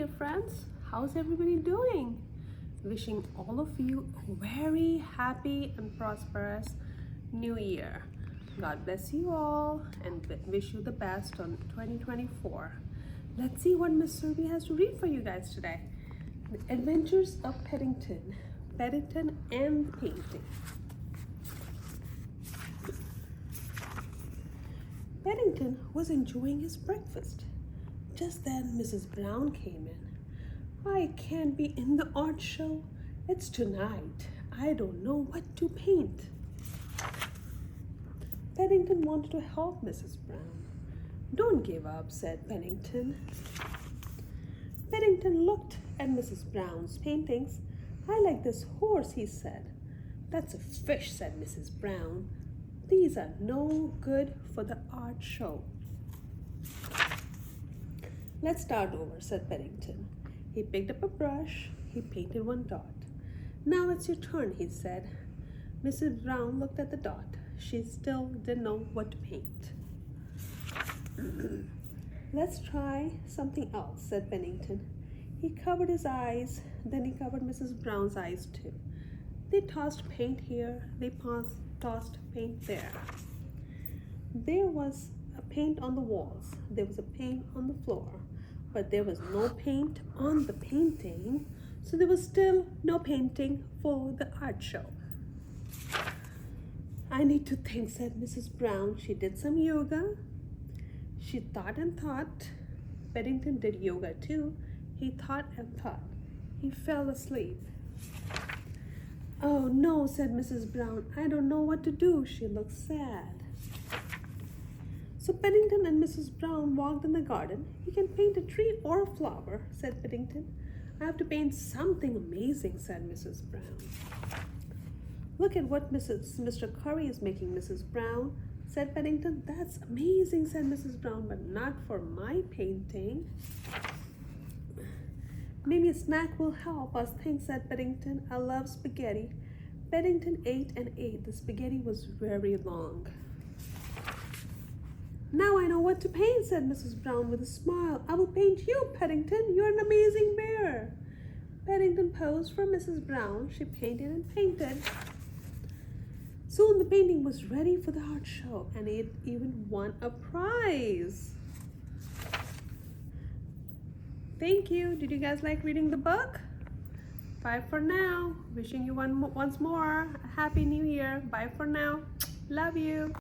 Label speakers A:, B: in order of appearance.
A: dear friends. How's everybody doing? Wishing all of you a very happy and prosperous new year. God bless you all and wish you the best on 2024. Let's see what Miss Survey has to read for you guys today. The Adventures of Paddington. Paddington and Painting. Paddington was enjoying his breakfast. Just then Mrs. Brown came in. I can't be in the art show. It's tonight. I don't know what to paint. Paddington wanted to help Mrs. Brown. Don't give up, said Paddington. Paddington looked at Mrs. Brown's paintings. I like this horse, he said. That's a fish, said Mrs. Brown. These are no good for the art show. Let's start over, said Paddington. He picked up a brush. He painted one dot. Now it's your turn, he said. Mrs. Brown looked at the dot. She still didn't know what to paint. Let's try something else, said Paddington. He covered his eyes, then he covered Mrs. Brown's eyes too. They tossed paint here, they tossed paint there. There was a paint on the walls, there was a paint on the floor, but there was no paint on the painting, so there was still no painting for the art show. I need to think, said Mrs. Brown. She did some yoga. She thought and thought. Paddington did yoga too. He thought and thought. He fell asleep. Oh no, said Mrs. Brown. I don't know what to do. She looked sad. So Paddington and Mrs. Brown walked in the garden. You can paint a tree or a flower, said Paddington. I have to paint something amazing, said Mrs. Brown. Look at what Mr. Curry is making, Mrs. Brown, said Paddington. That's amazing, said Mrs. Brown, but not for my painting. Maybe a snack will help us think, said Paddington. I love spaghetti. Paddington ate and ate. The spaghetti was very long. Now I know what to paint, said Mrs. Brown with a smile. I will paint you, Paddington. You're an amazing bear. Paddington posed for Mrs. Brown. She painted and painted. Soon the painting was ready for the art show, and it even won a prize. Thank you. Did you guys like reading the book? Bye for now. Wishing you once more a happy new year. Bye for now. Love you.